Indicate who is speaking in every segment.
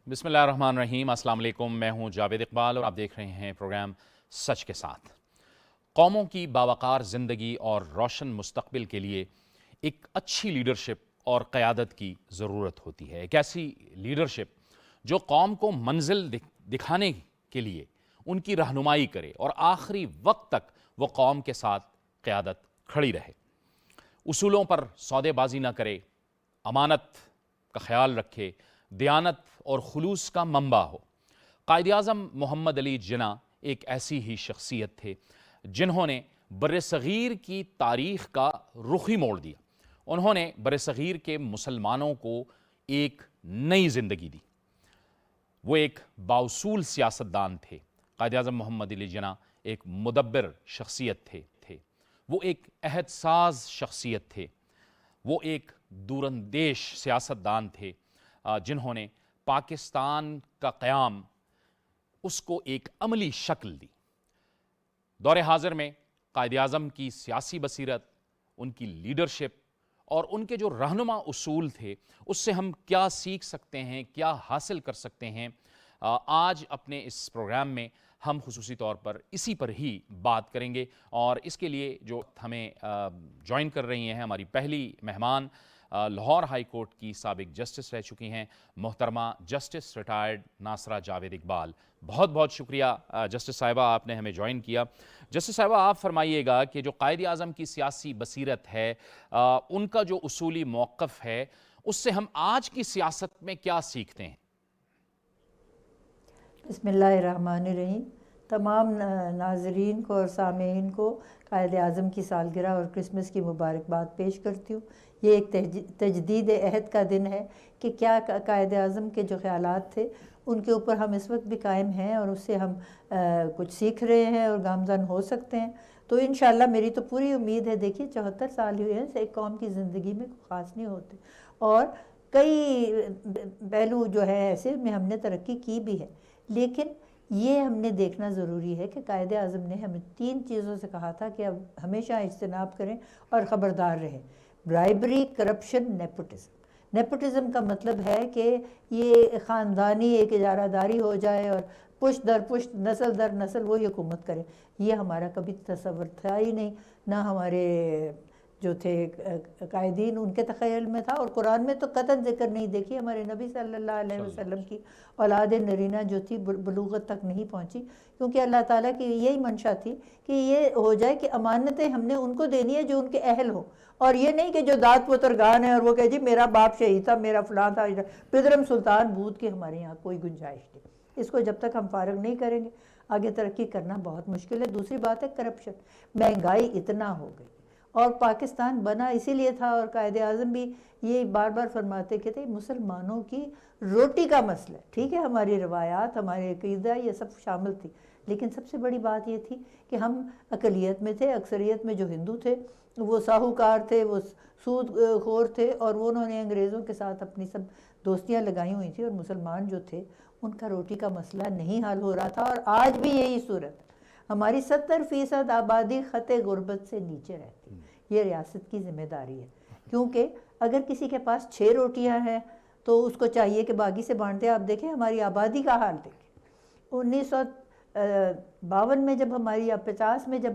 Speaker 1: بسم اللہ الرحمن الرحیم۔ السلام علیکم، میں ہوں جاوید اقبال اور آپ دیکھ رہے ہیں پروگرام سچ کے ساتھ۔ قوموں کی باوقار زندگی اور روشن مستقبل کے لیے ایک اچھی لیڈرشپ اور قیادت کی ضرورت ہوتی ہے۔ ایک ایسی لیڈرشپ جو قوم کو منزل دکھانے کے لیے ان کی رہنمائی کرے اور آخری وقت تک وہ قوم کے ساتھ قیادت کھڑی رہے، اصولوں پر سودے بازی نہ کرے، امانت کا خیال رکھے، دیانت اور خلوص کا منبع ہو۔ قائد اعظم محمد علی جناح ایک ایسی ہی شخصیت تھے جنہوں نے برصغیر کی تاریخ کا رخ ہی موڑ دیا۔ انہوں نے برصغیر کے مسلمانوں کو ایک نئی زندگی دی۔ وہ ایک بااصول سیاستدان تھے۔ قائد اعظم محمد علی جناح ایک مدبر شخصیت تھے۔ وہ ایک عہد ساز شخصیت تھے۔ وہ ایک دوراندیش سیاستدان تھے جنہوں نے پاکستان کا قیام اس کو ایک عملی شکل دی۔ دور حاضر میں قائد اعظم کی سیاسی بصیرت، ان کی لیڈرشپ اور ان کے جو رہنما اصول تھے، اس سے ہم کیا سیکھ سکتے ہیں، کیا حاصل کر سکتے ہیں، آج اپنے اس پروگرام میں ہم خصوصی طور پر اسی پر ہی بات کریں گے۔ اور اس کے لیے جو ہمیں جوائن کر رہی ہیں ہماری پہلی مہمان لاہور ہائی کورٹ کی سابق جسٹس رہ چکی ہیں محترمہ جسٹس ریٹائرڈ ناصرہ جاوید اقبال۔ بہت بہت شکریہ جسٹس صاحبہ، آپ نے ہمیں جوائن کیا۔ جسٹس صاحبہ، آپ فرمائیے گا کہ جو قائد اعظم کی سیاسی بصیرت ہے، ان کا جو اصولی موقف ہے، اس سے ہم آج کی سیاست میں کیا سیکھتے ہیں؟
Speaker 2: بسم اللہ الرحمن الرحیم۔ تمام ناظرین کو اور سامعین کو قائد اعظم کی سالگرہ اور کرسمس کی مبارکباد پیش کرتی ہوں۔ یہ ایک تجدید عہد کا دن ہے کہ کیا قائد اعظم کے جو خیالات تھے ان کے اوپر ہم اس وقت بھی قائم ہیں اور اس سے ہم کچھ سیکھ رہے ہیں اور گامزن ہو سکتے ہیں۔ تو انشاءاللہ میری تو پوری امید ہے۔ دیکھیے 74 سال ہوئے ہیں، ایک قوم کی زندگی میں خاص نہیں ہوتے، اور کئی پہلو جو ہے ایسے میں ہم نے ترقی کی بھی ہے، لیکن یہ ہم نے دیکھنا ضروری ہے کہ قائد اعظم نے ہمیں 3 چیزوں سے کہا تھا کہ اب ہمیشہ اجتناب کریں اور خبردار رہیں: برائبری، کرپشن، نیپوٹزم۔ نیپوٹزم کا مطلب ہے کہ یہ خاندانی ایک اجارہ داری ہو جائے اور پشت در پشت، نسل در نسل وہی حکومت کرے۔ یہ ہمارا کبھی تصور تھا ہی نہیں، نہ ہمارے جو تھے قائدین ان کے تخیل میں تھا، اور قرآن میں تو قطعاً ذکر نہیں۔ دیکھیے ہمارے نبی صلی اللہ علیہ وسلم کی اولاد نرینہ جو تھی بلوغت تک نہیں پہنچی، کیونکہ اللہ تعالیٰ کی یہی منشا تھی کہ یہ ہو جائے کہ امانتیں ہم نے ان کو دینی ہے جو ان کے اہل ہو، اور یہ نہیں کہ جو داد پترگان ہے اور وہ کہے جی میرا باپ شہید تھا، میرا فلاں تھا، پدرم سلطان بود کی ہمارے یہاں کوئی گنجائش نہیں۔ اس کو جب تک ہم فارغ نہیں کریں گے آگے ترقی کرنا بہت مشکل ہے۔ دوسری بات ہے کرپشن۔ مہنگائی اتنا ہو گئی، اور پاکستان بنا اسی لیے تھا، اور قائد اعظم بھی یہ بار بار فرماتے کہ تھے مسلمانوں کی روٹی کا مسئلہ ہے۔ ٹھیک ہے، ہماری روایات، ہمارے عقیدہ یہ سب شامل تھی، لیکن سب سے بڑی بات یہ تھی کہ ہم اقلیت میں تھے۔ اکثریت میں جو ہندو تھے وہ ساہوکار تھے، وہ سود خور تھے، اور وہ انہوں نے انگریزوں کے ساتھ اپنی سب دوستیاں لگائی ہوئی تھی، اور مسلمان جو تھے ان کا روٹی کا مسئلہ نہیں حل ہو رہا تھا، اور آج بھی یہی صورت ہے۔ ہماری 70% آبادی خط غربت سے نیچے رہتی۔ یہ ریاست کی ذمہ داری ہے، کیونکہ اگر کسی کے پاس 6 روٹیاں ہیں تو اس کو چاہیے کہ باقی سے بانٹے۔ آپ دیکھیں ہماری آبادی کا حال دیکھیں۔ 1952 میں جب ہماری، یا 50 میں جب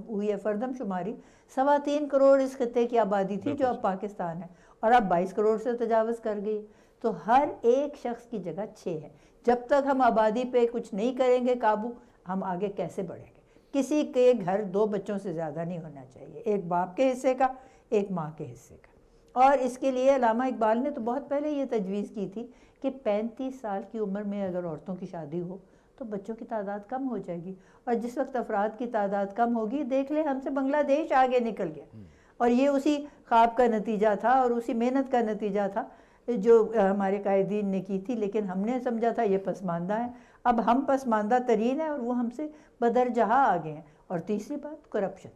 Speaker 2: ہوئی ہے فردم شماری، 3.25 کروڑ اس خطے کی آبادی تھی جو اب پاکستان ہے، اور اب 22 کروڑ سے تجاوز کر گئی۔ تو ہر ایک شخص کی جگہ 6 ہے۔ جب تک ہم آبادی پہ کچھ نہیں کریں گے قابو، ہم آگے کیسے بڑھیں گے؟ کسی کے گھر 2 بچوں سے زیادہ نہیں ہونا چاہیے، ایک باپ کے حصے کا، ایک ماں کے حصے کا۔ اور اس کے لیے علامہ اقبال نے تو بہت پہلے یہ تجویز کی تھی کہ 35 سال کی عمر میں اگر عورتوں کی شادی ہو تو بچوں کی تعداد کم ہو جائے گی، اور جس وقت افراد کی تعداد کم ہوگی، دیکھ لیں ہم سے بنگلہ دیش آگے نکل گیا، اور یہ اسی خواب کا نتیجہ تھا اور اسی محنت کا نتیجہ تھا جو ہمارے قائدین نے کی تھی، لیکن ہم نے سمجھا تھا یہ پسماندہ ہیں۔ اب ہم پسماندہ ترین ہیں اور وہ ہم سے بدرجہاں آگے ہیں۔ اور تیسری بات کرپشن۔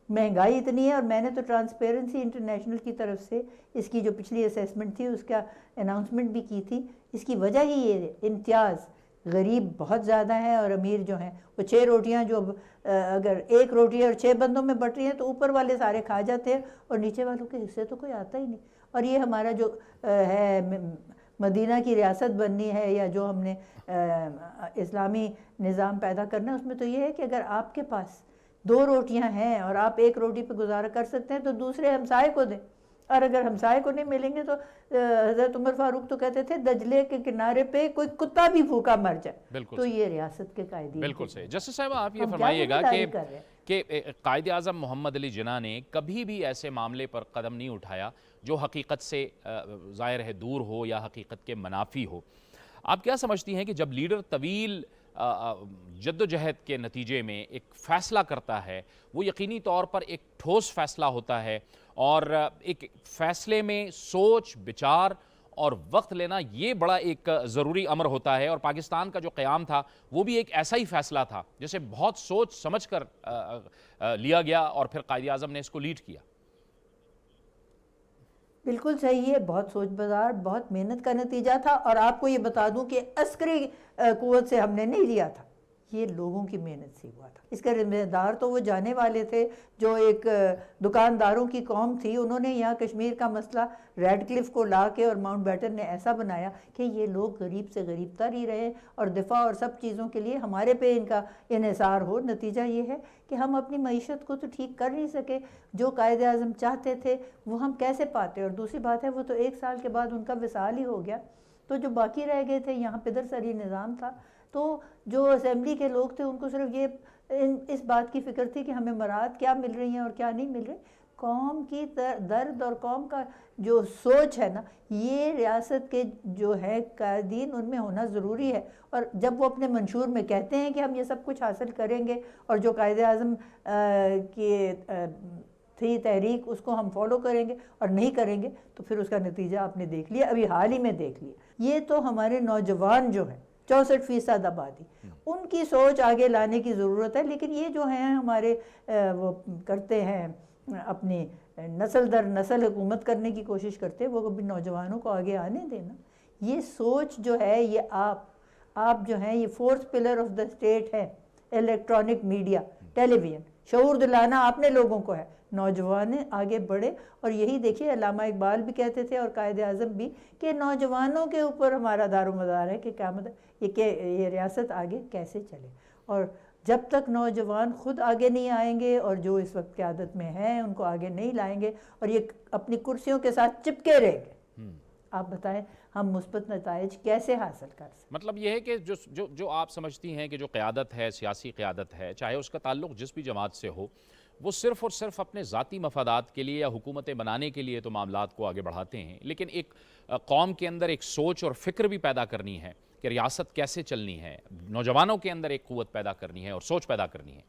Speaker 2: مہنگائی اتنی ہے، اور میں نے تو ٹرانسپیرنسی انٹرنیشنل کی طرف سے اس کی جو پچھلی اسیسمنٹ تھی اس کا اناؤنسمنٹ بھی کی تھی۔ اس کی وجہ ہی یہ امتیاز، غریب بہت زیادہ ہیں اور امیر جو ہیں وہ 6 روٹیاں، جو اگر 1 روٹی اور 6 بندوں میں بٹ رہی ہیں تو اوپر والے سارے کھا جاتے ہیں اور نیچے والوں کے حصے تو کوئی آتا ہی نہیں۔ اور یہ ہمارا جو ہے مدینہ کی ریاست بننی ہے یا جو ہم نے اسلامی نظام پیدا کرنا ہے، اس میں تو یہ ہے کہ اگر آپ کے پاس 2 روٹیاں ہیں اور آپ 1 روٹی پہ گزارا کر سکتے ہیں تو دوسرے ہمسائے کو دیں، اور اگر ہمسائے کو نہیں ملیں گے تو حضرت عمر فاروق تو کہتے تھے دجلے کے کنارے پہ کوئی کتا بھی بھوکا مر جائے.
Speaker 1: بالکل
Speaker 2: تو یہ ریاست کے قائدین
Speaker 1: بالکل صحیح. جسٹس صاحبہ آپ یہ
Speaker 2: ہم کیا
Speaker 1: فرمائیے گا
Speaker 2: ذمہ داری کر رہے ہیں؟
Speaker 1: کہ قائد اعظم محمد علی جناح نے کبھی بھی ایسے معاملے پر قدم نہیں اٹھایا جو حقیقت سے ظاہر ہے دور ہو یا حقیقت کے منافی ہو. آپ کیا سمجھتی ہیں کہ جب لیڈر طویل جد و جہد کے نتیجے میں ایک فیصلہ کرتا ہے وہ یقینی طور پر ایک ٹھوس فیصلہ ہوتا ہے، اور ایک فیصلے میں سوچ بچار اور وقت لینا یہ بڑا ایک ضروری امر ہوتا ہے، اور پاکستان کا جو قیام تھا وہ بھی ایک ایسا ہی فیصلہ تھا جسے بہت سوچ سمجھ کر لیا گیا اور پھر قائد اعظم نے اس کو لیڈ کیا.
Speaker 2: بالکل صحیح ہے، بہت سوچ بازار، بہت محنت کا نتیجہ تھا. اور آپ کو یہ بتا دوں کہ عسکری قوت سے ہم نے نہیں لیا تھا، یہ لوگوں کی محنت سے ہوا تھا. اس کا ذمہ دار تو وہ جانے والے تھے جو ایک دکانداروں کی قوم تھی. انہوں نے یہاں کشمیر کا مسئلہ ریڈ کلف کو لا کے اور ماؤنٹ بیٹن نے ایسا بنایا کہ یہ لوگ غریب سے غریب تر ہی رہے اور دفاع اور سب چیزوں کے لیے ہمارے پہ ان کا انحصار ہو. نتیجہ یہ ہے کہ ہم اپنی معیشت کو تو ٹھیک کر نہیں سکے. جو قائد اعظم چاہتے تھے وہ ہم کیسے پاتے؟ اور دوسری بات ہے وہ تو 1 سال کے بعد ان کا وصال ہی ہو گیا. تو جو باقی رہ گئے تھے یہاں پدر سری نظام تھا. تو جو اسمبلی کے لوگ تھے ان کو صرف یہ اس بات کی فکر تھی کہ ہمیں مراد کیا مل رہی ہیں اور کیا نہیں مل رہی. قوم کی درد اور قوم کا جو سوچ ہے نا، یہ ریاست کے جو ہے قائدین ان میں ہونا ضروری ہے. اور جب وہ اپنے منشور میں کہتے ہیں کہ ہم یہ سب کچھ حاصل کریں گے اور جو قائد اعظم کی تھی تحریک اس کو ہم فالو کریں گے اور نہیں کریں گے تو پھر اس کا نتیجہ آپ نے دیکھ لیا، ابھی حال ہی میں دیکھ لیا. یہ تو ہمارے نوجوان جو ہیں 64% آبادی، ان کی سوچ آگے لانے کی ضرورت ہے. لیکن یہ جو ہیں ہمارے وہ کرتے ہیں اپنی نسل در نسل حکومت کرنے کی کوشش کرتے ہیں، وہ کبھی نوجوانوں کو آگے آنے دینا. یہ سوچ جو ہے یہ آپ جو ہیں یہ 4th pillar of the state ہے. الیکٹرانک میڈیا، ٹیلی ویژن، شعور دلانا آپ نے لوگوں کو ہے. نوجوان آگے بڑھے. اور یہی دیکھیے علامہ اقبال بھی کہتے تھے اور قائد اعظم بھی کہ نوجوانوں کے اوپر ہمارا دار و مدار ہے کہ قیامت یہ ریاست آگے کیسے چلے. اور جب تک نوجوان خود آگے نہیں آئیں گے اور جو اس وقت قیادت میں ہیں ان کو آگے نہیں لائیں گے اور یہ اپنی کرسیوں کے ساتھ چپکے رہیں گے، آپ بتائیں ہم مثبت نتائج کیسے حاصل کر سکتے؟
Speaker 1: مطلب یہ ہے کہ جو آپ سمجھتی ہیں کہ جو قیادت ہے، سیاسی قیادت ہے، چاہے اس کا تعلق جس بھی جماعت سے ہو، وہ صرف اور صرف اپنے ذاتی مفادات کے لیے یا حکومتیں بنانے کے لیے تو معاملات کو آگے بڑھاتے ہیں، لیکن ایک قوم کے اندر ایک سوچ اور فکر بھی پیدا کرنی ہے کہ ریاست کیسے چلنی ہے. نوجوانوں کے اندر ایک قوت پیدا کرنی ہے اور سوچ پیدا کرنی ہے.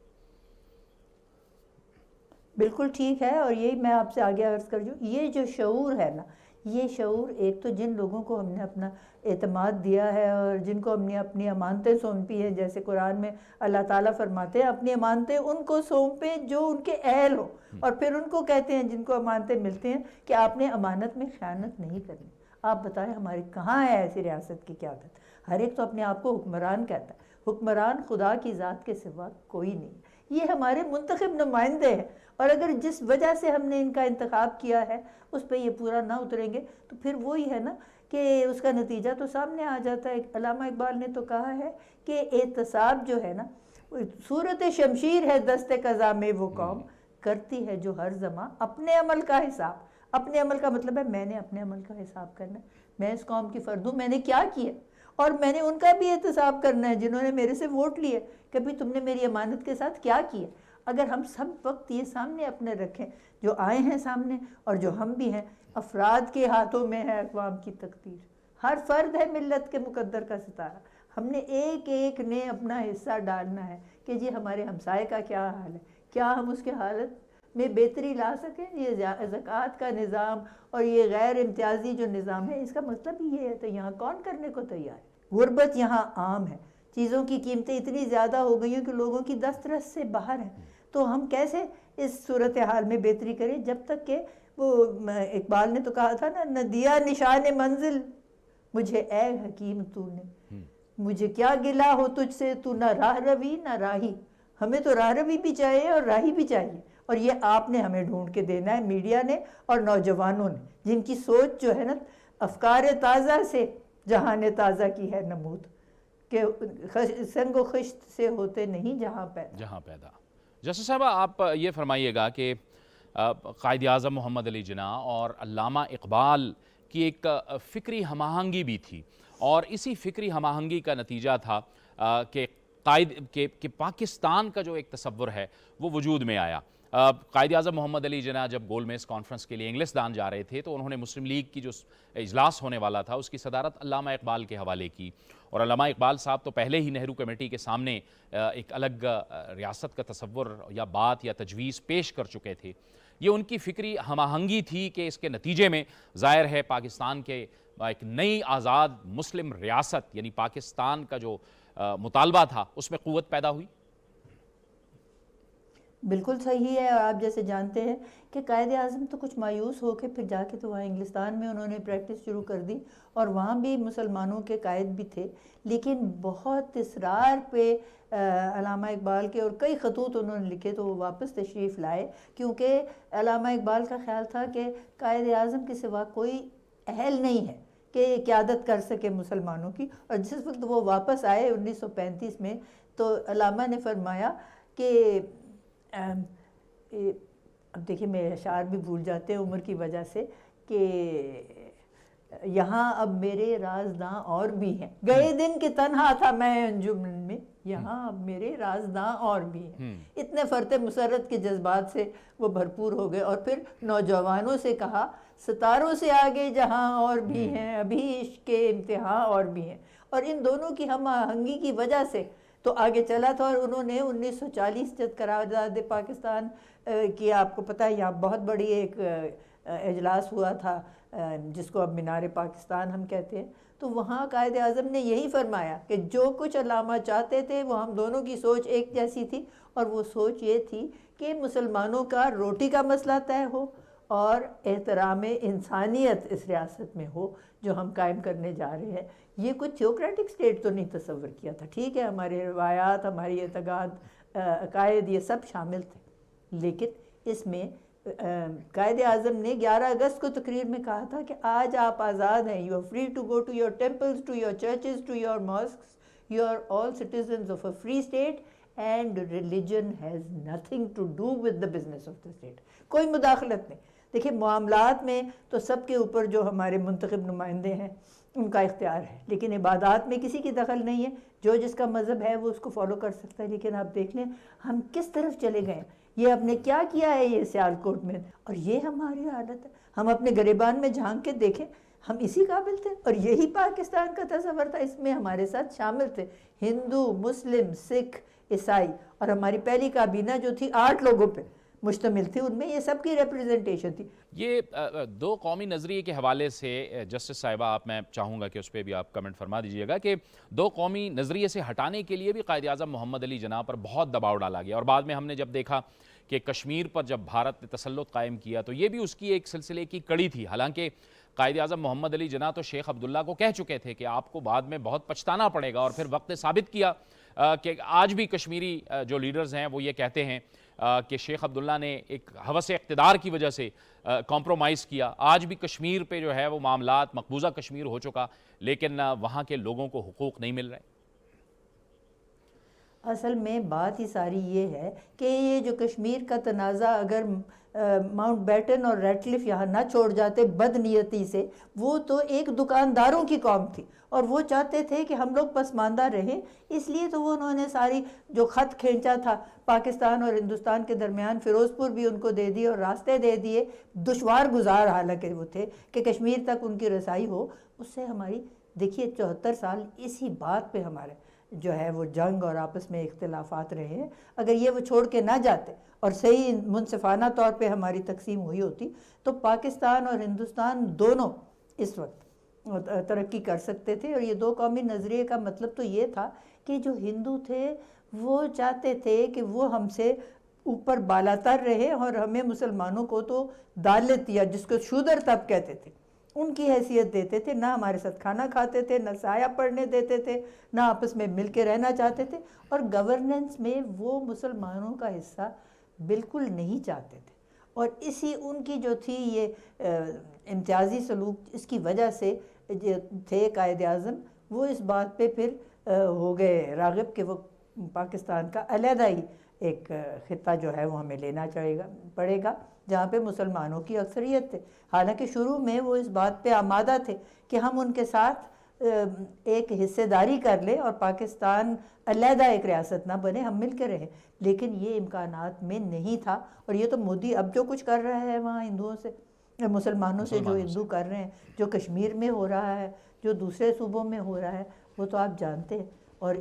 Speaker 2: بالکل ٹھیک ہے. اور یہی میں آپ سے آگے عرض کر دوں، یہ جو شعور ہے نا، یہ شعور ایک تو جن لوگوں کو ہم نے اپنا اعتماد دیا ہے اور جن کو ہم نے اپنی امانتیں سونپی ہیں، جیسے قرآن میں اللہ تعالیٰ فرماتے ہیں اپنی امانتیں ان کو سونپیں جو ان کے اہل ہو. اور پھر ان کو کہتے ہیں جن کو امانتیں ملتی ہیں کہ آپ نے امانت میں خیانت نہیں کرنی. آپ بتائیں ہماری کہاں ہے ایسی ریاست کی قیادت؟ ہر ایک تو اپنے آپ کو حکمران کہتا ہے. حکمران خدا کی ذات کے سوا کوئی نہیں. یہ ہمارے منتخب نمائندے ہیں اور اگر جس وجہ سے ہم نے ان کا انتخاب کیا ہے اس پہ یہ پورا نہ اتریں گے تو پھر وہی ہے نا کہ اس کا نتیجہ تو سامنے آ جاتا ہے. علامہ اقبال نے تو کہا ہے کہ احتساب جو ہے نا صورت شمشیر ہے دست قضا میں وہ قوم کرتی ہے جو ہر زمان اپنے عمل کا حساب. اپنے عمل کا مطلب ہے میں نے اپنے عمل کا حساب کرنا ہے. میں اس قوم کی فرد ہوں، میں نے کیا کیا اور میں نے ان کا بھی احتساب کرنا ہے جنہوں نے میرے سے ووٹ لیے کہ بھی تم نے میری امانت کے ساتھ کیا کیا. اگر ہم سب وقت یہ سامنے اپنے رکھیں جو آئے ہیں سامنے اور جو ہم بھی ہیں، افراد کے ہاتھوں میں ہے اقوام کی تقدیر. ہر فرد ہے ملت کے مقدر کا ستارہ. ہم نے ایک ایک نے اپنا حصہ ڈالنا ہے کہ جی ہمارے ہمسائے کا کیا حال ہے، کیا ہم اس کے حالت میں بہتری لا سکیں. یہ زکوٰۃ کا نظام اور یہ غیر امتیازی جو نظام ہے اس کا مطلب ہی یہ ہے. تو یہاں کون کرنے کو تیار ہے؟ غربت یہاں عام ہے، چیزوں کی قیمتیں اتنی زیادہ ہو گئی ہیں کہ لوگوں کی دسترس سے باہر ہیں. تو ہم کیسے اس صورتحال میں بہتری کریں جب تک کہ وہ اقبال نے تو کہا تھا نا، نہ دیا نشان منزل مجھے اے حکیم تو نے، مجھے کیا گلا ہو تجھ سے تو نہ راہ روی نہ راہی. ہمیں تو راہ روی بھی چاہیے اور راہی بھی چاہیے اور یہ آپ نے ہمیں ڈھونڈ کے دینا ہے، میڈیا نے اور نوجوانوں نے جن کی سوچ جو ہے نا افکار تازہ سے جہاں نے تازہ کی ہے نمود، کہ سنگ و خشت سے ہوتے نہیں جہاں پیدا۔
Speaker 1: جسٹس صاحبہ، آپ یہ فرمائیے گا کہ قائد اعظم محمد علی جناح اور علامہ اقبال کی ایک فکری ہم آہنگی بھی تھی، اور اسی فکری ہم آہنگی کا نتیجہ تھا کہ پاکستان کا جو ایک تصور ہے وہ وجود میں آیا۔ قائد اعظم محمد علی جناح جب گول میز کانفرنس کے لیے انگلستان جا رہے تھے تو انہوں نے مسلم لیگ کی جو اجلاس ہونے والا تھا اس کی صدارت علامہ اقبال کے حوالے کی، اور علامہ اقبال صاحب تو پہلے ہی نہرو کمیٹی کے سامنے ایک الگ ریاست کا تصور یا بات یا تجویز پیش کر چکے تھے۔ یہ ان کی فکری ہم آہنگی تھی کہ اس کے نتیجے میں ظاہر ہے پاکستان کے ایک نئی آزاد مسلم ریاست یعنی پاکستان کا جو مطالبہ تھا اس میں قوت پیدا ہوئی۔
Speaker 2: بالکل صحیح ہے، اور آپ جیسے جانتے ہیں کہ قائد اعظم تو کچھ مایوس ہو کے پھر جا کے تو وہاں انگلستان میں انہوں نے پریکٹس شروع کر دی، اور وہاں بھی مسلمانوں کے قائد بھی تھے، لیکن بہت اصرار پہ علامہ اقبال کے اور کئی خطوط انہوں نے لکھے تو وہ واپس تشریف لائے، کیونکہ علامہ اقبال کا خیال تھا کہ قائد اعظم کے سوا کوئی اہل نہیں ہے کہ قیادت کر سکے مسلمانوں کی۔ اور جس وقت وہ واپس آئے 1935 میں تو علامہ نے فرمایا کہ اب دیکھیں میں اشعار بھی بھول جاتے ہیں عمر کی وجہ سے، کہ یہاں اب میرے رازداں اور بھی ہیں، گئے دن کہ تنہا تھا میں انجمن میں، یہاں اب میرے رازداں اور بھی ہیں۔ اتنے فرط مسرت کے جذبات سے وہ بھرپور ہو گئے، اور پھر نوجوانوں سے کہا ستاروں سے آگے جہاں اور بھی ہیں، ابھی عشق کے امتحان اور بھی ہیں، اور ان دونوں کی ہم آہنگی کی وجہ سے تو آگے چلا تھا۔ اور انہوں نے 1940 جب قرارداد پاکستان کی، آپ کو پتہ ہے یہاں بہت بڑی ایک اجلاس ہوا تھا جس کو اب مینار پاکستان ہم کہتے ہیں، تو وہاں قائد اعظم نے یہی فرمایا کہ جو کچھ علامہ چاہتے تھے وہ ہم دونوں کی سوچ ایک جیسی تھی، اور وہ سوچ یہ تھی کہ مسلمانوں کا روٹی کا مسئلہ طے ہو اور احترام انسانیت اس ریاست میں ہو جو ہم قائم کرنے جا رہے ہیں۔ یہ کوئی تھیوکریٹک سٹیٹ تو نہیں تصور کیا تھا، ٹھیک ہے ہمارے روایات، ہماری اعتقاد، عقائد یہ سب شامل تھے، لیکن اس میں قائد اعظم نے 11 اگست کو تقریر میں کہا تھا کہ آج آپ آزاد ہیں، you are free to go to your temples, to your churches, to your mosques, you are all citizens of a free state and religion has nothing to do with the business of the state. کوئی مداخلت نہیں۔ دیکھیں معاملات میں تو سب کے اوپر جو ہمارے منتخب نمائندے ہیں ان کا اختیار ہے، لیکن عبادات میں کسی کی دخل نہیں ہے، جو جس کا مذہب ہے وہ اس کو فالو کر سکتا ہے۔ لیکن آپ دیکھ لیں ہم کس طرف چلے گئے، یہ ہم نے کیا کیا ہے یہ سیالکوٹ میں، اور یہ ہماری عادت ہے۔ ہم اپنے گریبان میں جھانک کے دیکھیں، ہم اسی قابل تھے، اور یہی پاکستان کا تصور تھا۔ اس میں ہمارے ساتھ شامل تھے ہندو، مسلم، سکھ، عیسائی، اور ہماری پہلی کابینہ جو تھی 8 لوگوں پہ مشتمل تھی، ان میں یہ سب کی ریپریزنٹیشن تھی۔
Speaker 1: یہ دو قومی نظریے کے حوالے سے جسٹس صاحبہ میں چاہوں گا کہ اس پہ بھی آپ کمنٹ فرما دیجئے گا کہ دو قومی نظریے سے ہٹانے کے لیے بھی قائد اعظم محمد علی جناح پر بہت دباؤ ڈالا گیا، اور بعد میں ہم نے جب دیکھا کہ کشمیر پر جب بھارت نے تسلط قائم کیا تو یہ بھی اس کی ایک سلسلے کی کڑی تھی۔ حالانکہ قائد اعظم محمد علی جناح تو شیخ عبداللہ کو کہہ چکے تھے کہ آپ کو بعد میں بہت پچھتانا پڑے گا، اور پھر وقت نے ثابت کیا کہ آج بھی کشمیری جو لیڈرز ہیں وہ یہ کہتے ہیں کہ شیخ عبداللہ نے ایک ہوس اقتدار کی وجہ سے کمپرومائز کیا۔ آج بھی کشمیر پہ جو ہے وہ معاملات، مقبوضہ کشمیر ہو چکا، لیکن وہاں کے لوگوں کو حقوق نہیں مل رہے۔
Speaker 2: اصل میں بات ہی ساری یہ ہے کہ یہ جو کشمیر کا تنازع اگر ماؤنٹ بیٹن اور ریڈ کلف یہاں نہ چھوڑ جاتے بد نیتی سے، وہ تو ایک دکانداروں کی قوم تھی اور وہ چاہتے تھے کہ ہم لوگ پسماندہ رہیں، اس لیے تو وہ انہوں نے ساری جو خط کھینچا تھا پاکستان اور ہندوستان کے درمیان، فیروز پور بھی ان کو دے دیے اور راستے دے دیے، دشوار گزار حالانکہ وہ تھے کہ کشمیر تک ان کی رسائی ہو۔ اس سے ہماری دیکھیے 74 سال اسی بات پہ ہمارے جو ہے وہ جنگ اور آپس میں اختلافات رہے ہیں۔ اگر یہ وہ چھوڑ کے نہ جاتے اور صحیح منصفانہ طور پہ ہماری تقسیم ہوئی ہوتی تو پاکستان اور ہندوستان دونوں اس وقت ترقی کر سکتے تھے۔ اور یہ دو قومی نظریے کا مطلب تو یہ تھا کہ جو ہندو تھے وہ چاہتے تھے کہ وہ ہم سے اوپر بالاتر رہے اور ہمیں مسلمانوں کو تو دالت یا جس کو شودر تب کہتے تھے ان کی حیثیت دیتے تھے، نہ ہمارے ساتھ کھانا کھاتے تھے، نہ سایہ پڑھنے دیتے تھے، نہ آپس میں مل کے رہنا چاہتے تھے، اور گورننس میں وہ مسلمانوں کا حصہ بالکل نہیں چاہتے تھے۔ اور اسی ان کی جو تھی یہ امتیازی سلوک، اس کی وجہ سے تھے قائد اعظم، وہ اس بات پہ پھر ہو گئے راغب کہ وہ پاکستان کا علیحدہ ہی ایک خطہ جو ہے وہ ہمیں لینا پڑے گا جہاں پہ مسلمانوں کی اکثریت تھے. حالانکہ شروع میں وہ اس بات پہ آمادہ تھے کہ ہم ان کے ساتھ ایک حصے داری کر لیں اور پاکستان علیحدہ ایک ریاست نہ بنے، ہم مل کے رہیں، لیکن یہ امکانات میں نہیں تھا. اور یہ تو مودی اب جو کچھ کر رہا ہے وہاں ہندوؤں سے، مسلمانوں سے، جو ہندو کر رہے ہیں، جو کشمیر میں ہو رہا ہے، جو دوسرے صوبوں میں ہو رہا ہے، وہ تو آپ جانتے ہیں. اور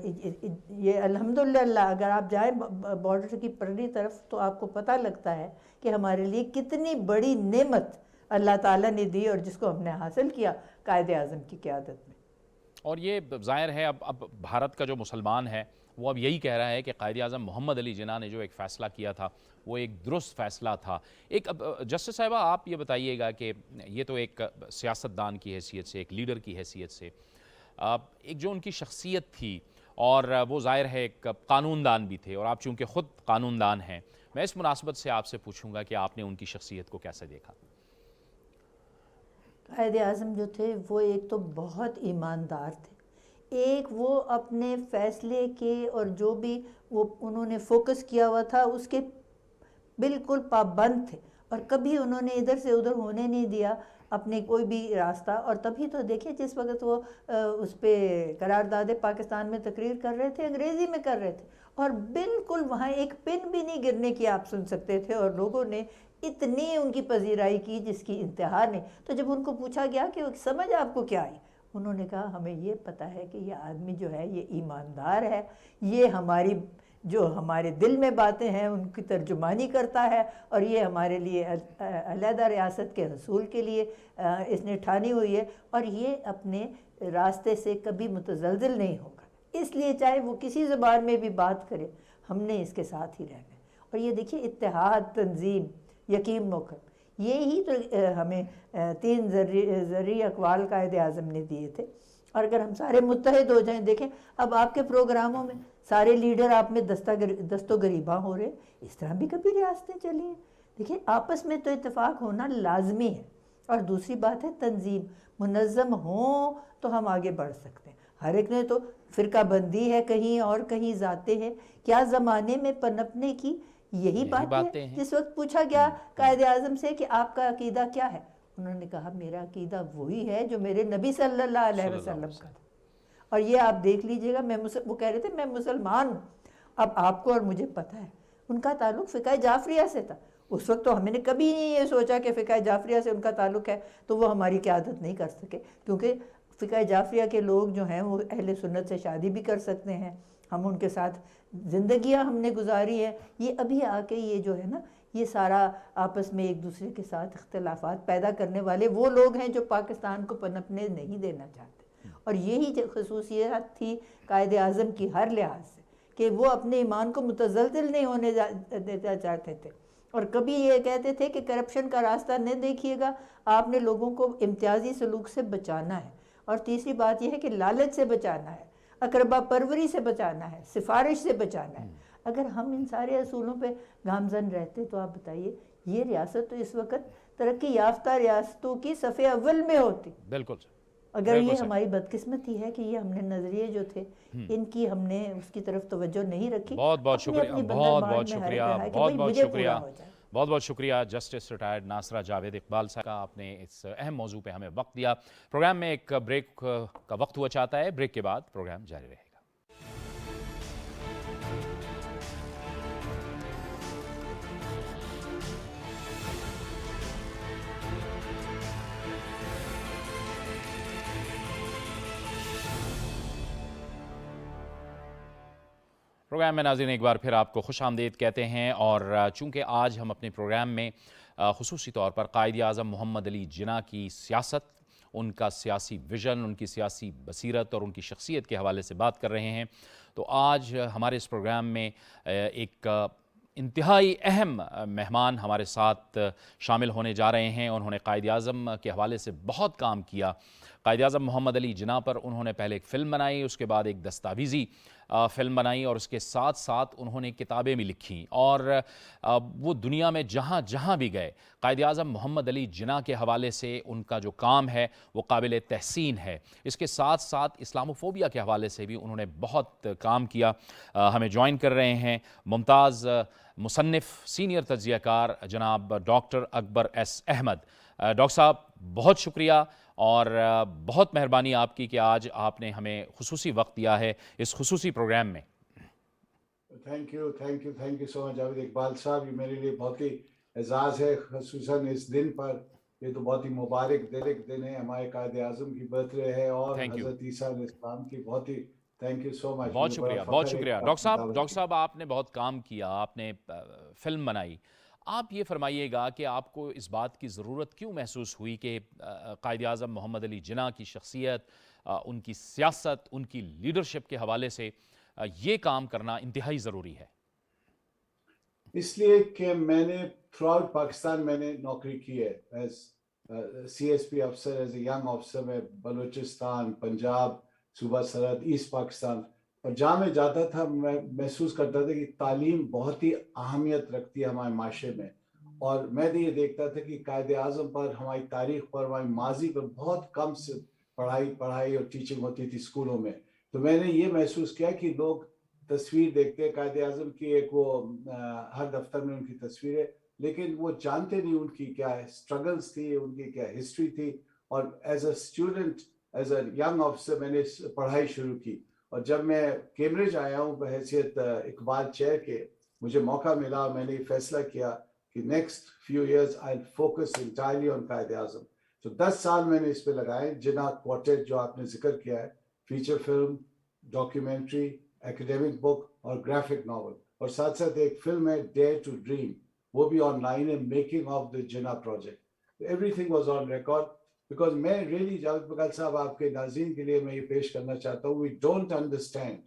Speaker 2: یہ الحمدللہ اگر آپ جائیں بارڈر کی پرلی طرف تو آپ کو پتہ لگتا ہے کہ ہمارے لیے کتنی بڑی نعمت اللہ تعالیٰ نے دی اور جس کو ہم نے حاصل کیا قائد اعظم کی قیادت میں.
Speaker 1: اور یہ ظاہر ہے اب بھارت کا جو مسلمان ہے وہ اب یہی کہہ رہا ہے کہ قائد اعظم محمد علی جناح نے جو ایک فیصلہ کیا تھا وہ ایک درست فیصلہ تھا. ایک اب جسٹس صاحبہ آپ یہ بتائیے گا کہ یہ تو ایک سیاستدان کی حیثیت سے، ایک لیڈر کی حیثیت سے، ایک جو ان کی شخصیت تھی اور وہ ظاہر ہے ایک قانون دان بھی تھے، اور آپ چونکہ خود قانون دان ہیں، میں اس مناسبت سے آپ سے پوچھوں گا کہ آپ نے ان کی شخصیت کو کیسے دیکھا؟
Speaker 2: قائد اعظم جو تھے وہ ایک تو بہت ایماندار تھے، ایک وہ اپنے فیصلے کے اور جو بھی وہ انہوں نے فوکس کیا ہوا تھا اس کے بالکل پابند تھے، اور کبھی انہوں نے ادھر سے ادھر ہونے نہیں دیا اپنے کوئی بھی راستہ. اور تبھی تو دیکھیں جس وقت وہ اس پہ قرارداد پاکستان میں تقریر کر رہے تھے انگریزی میں کر رہے تھے، اور بالکل وہاں ایک پن بھی نہیں گرنے کی آپ سن سکتے تھے، اور لوگوں نے اتنی ان کی پذیرائی کی جس کی انتہا نہیں. تو جب ان کو پوچھا گیا کہ سمجھ آپ کو کیا آئی، انہوں نے کہا ہمیں یہ پتہ ہے کہ یہ آدمی جو ہے یہ ایماندار ہے، یہ ہمارے دل میں باتیں ہیں ان کی ترجمانی کرتا ہے، اور یہ ہمارے لیے علیحدہ ریاست کے حصول کے لیے اس نے ٹھانی ہوئی ہے، اور یہ اپنے راستے سے کبھی متزلزل نہیں ہوگا. اس لیے چاہے وہ کسی زبان میں بھی بات کرے ہم نے اس کے ساتھ ہی رہنا ہے. اور یہ دیکھیے اتحاد، تنظیم، یقین موقع، یہی تو ہمیں 3 ذرعی اقوال قائد اعظم نے دیے تھے. اور اگر ہم سارے متحد ہو جائیں، دیکھیں اب آپ کے پروگراموں میں سارے لیڈر آپ میں دست و گریباں ہو رہے، اس طرح بھی کبھی ریاستیں چلی ہیں. دیکھیں آپس میں تو اتفاق ہونا لازمی ہے، اور دوسری بات ہے تنظیم منظم ہوں تو ہم آگے بڑھ سکتے ہیں. ہر ایک نے تو فرقہ بندی ہے، کہیں اور کہیں ذاتیں ہیں، کیا زمانے میں پنپنے کی یہی باتیں ہیں. جس وقت پوچھا گیا قائد اعظم سے کہ آپ کا عقیدہ کیا ہے، انہوں نے کہا میرا عقیدہ وہی ہے جو میرے نبی صلی اللہ علیہ وسلم کا تھا. اور یہ آپ دیکھ لیجئے گا، وہ کہہ رہے تھے میں مسلمان ہوں. اب آپ کو اور مجھے پتہ ہے ان کا تعلق فقہ جعفریہ سے تھا. اس وقت تو ہم نے کبھی نہیں یہ سوچا کہ فقہ جعفریہ سے ان کا تعلق ہے تو وہ ہماری قیادت نہیں کر سکے، کیونکہ فقہ جعفریہ کے لوگ جو ہیں وہ اہل سنت سے شادی بھی کر سکتے ہیں، ہم ان کے ساتھ زندگیاں ہم نے گزاری ہے. یہ ابھی آ کے یہ جو ہے نا یہ سارا آپس میں ایک دوسرے کے ساتھ اختلافات پیدا کرنے والے وہ لوگ ہیں جو پاکستان کو پنپنے نہیں دینا چاہتے. اور یہی خصوصیت تھی قائد اعظم کی ہر لحاظ سے کہ وہ اپنے ایمان کو متزلزل نہیں ہونے دینا چاہتے تھے، اور کبھی یہ کہتے تھے کہ کرپشن کا راستہ نہ دیکھیے گا، آپ نے لوگوں کو امتیازی سلوک سے بچانا ہے. اور تیسری بات یہ ہے کہ لالچ سے بچانا ہے، اقربا پروری سے بچانا ہے، سفارش سے بچانا ہے. اگر ہم ان سارے اصولوں پہ گامزن رہتے تو آپ بتائیے یہ ریاست تو اس وقت ترقی یافتہ ریاستوں کی صف اول میں ہوتی.
Speaker 1: بالکل.
Speaker 2: اگر یہ ہماری بدقسمتی ہے کہ یہ ہم نے نظریے جو تھے ان کی ہم نے اس کی طرف توجہ نہیں رکھی.
Speaker 1: بہت بہت شکریہ، بہت بہت شکریہ، بہت بہت شکریہ، بہت بہت شکریہ جسٹس ریٹائرڈ ناصرہ جاوید اقبال صاحب کا، آپ نے اس اہم موضوع پہ ہمیں وقت دیا. پروگرام میں ایک بریک کا وقت ہوا چاہتا ہے، بریک کے بعد پروگرام جاری رہے گا. پروگرام میں ناظرین ایک بار پھر آپ کو خوش آمدید کہتے ہیں، اور چونکہ آج ہم اپنے پروگرام میں خصوصی طور پر قائد اعظم محمد علی جناح کی سیاست، ان کا سیاسی ویژن، ان کی سیاسی بصیرت اور ان کی شخصیت کے حوالے سے بات کر رہے ہیں، تو آج ہمارے اس پروگرام میں ایک انتہائی اہم مہمان ہمارے ساتھ شامل ہونے جا رہے ہیں. انہوں نے قائد اعظم کے حوالے سے بہت کام کیا. قائد اعظم محمد علی جناح پر انہوں نے پہلے ایک فلم بنائی، اس کے بعد ایک دستاویزی فلم بنائی، اور اس کے ساتھ ساتھ انہوں نے کتابیں بھی لکھیں، اور وہ دنیا میں جہاں جہاں بھی گئے قائد اعظم محمد علی جناح کے حوالے سے ان کا جو کام ہے وہ قابل تحسین ہے۔ اس کے ساتھ ساتھ اسلاموفوبیا کے حوالے سے بھی انہوں نے بہت کام کیا۔ ہمیں جوائن کر رہے ہیں ممتاز مصنف سینئر تجزیہ کار جناب ڈاکٹر اکبر ایس احمد۔ ڈاکٹر صاحب بہت شکریہ اور بہت مہربانی آپ کی کہ آج آپ نے ہمیں خصوصی وقت دیا ہے اس خصوصی پروگرام میں۔
Speaker 3: تھینک یو سو مچ جاوید اقبال صاحب، یہ میرے لیے بہت ہی اعزاز ہے، خصوصاً اس دن پر۔ یہ تو بہت ہی مبارک دن ہے، ہمارے قائد اعظم کی برتھ ڈے ہے اور
Speaker 1: تھینک یو،
Speaker 3: حضرت عیسیٰ علیہ السلام کی۔ بہت ہی تھینک یو سو مچ،
Speaker 1: بہت
Speaker 3: مجھے بڑا
Speaker 1: شکریہ، بہت
Speaker 3: فخر ہے
Speaker 1: شکریہ۔
Speaker 3: کہ آپ کی
Speaker 1: ڈاکٹر
Speaker 3: دعوت کی۔
Speaker 1: صاحب آپ نے بہت کام کیا، آپ نے فلم بنائی۔ آپ یہ فرمائیے گا کہ آپ کو اس بات کی ضرورت کیوں محسوس ہوئی کہ قائد اعظم محمد علی جناح کی شخصیت، ان کی سیاست، ان کی لیڈرشپ کے حوالے سے یہ کام کرنا انتہائی ضروری ہے؟
Speaker 3: اس لیے کہ میں نے تھرو آؤٹ پاکستان میں نے نوکری کی ہے ایز سی ایس پی افسر، ایز اے ینگ افسر میں بلوچستان، پنجاب، صوبہ سرحد، ایسٹ پاکستان، اور جہاں میں جاتا تھا میں محسوس کرتا تھا کہ تعلیم بہت ہی اہمیت رکھتی ہے ہمارے معاشرے میں، اور میں نے یہ دیکھتا تھا کہ قائد اعظم پر، ہماری تاریخ پر، ہماری ماضی پر بہت کم سے پڑھائی اور ٹیچنگ ہوتی تھی اسکولوں میں۔ تو میں نے یہ محسوس کیا کہ لوگ تصویر دیکھتے ہیں قائد اعظم کی، ایک وہ ہر دفتر میں ان کی تصویر ہے، لیکن وہ جانتے نہیں ان کی کیا اسٹرگلز تھی، ان کی کیا ہسٹری تھی۔ اور as a student, as a young officer میں نے پڑھائی شروع کی، اور جب میں کیمبرج آیا ہوں بحیثیت اقبال چیئر کے، مجھے موقع ملا، میں نے یہ فیصلہ کیا کہ next few years I focus entirely on Quaid Azam. تو 10 سال میں نے اس پہ لگائے، جناح کوارٹیٹ جو آپ نے ذکر کیا ہے، فیچر فلم، ڈاکیومنٹری، ایکیڈیمک بک اور گرافک ناول، اور ساتھ ساتھ ایک فلم ہے ڈیئر ٹو ڈریم، وہ بھی آن لائن ہے، making of the Jinnah project. Every thing was on record, because میں ریئلی جاوید بغل صاحب آپ کے ناظرین کے لیے میں یہ پیش کرنا چاہتا ہوں، وی ڈونٹ انڈرسٹینڈ۔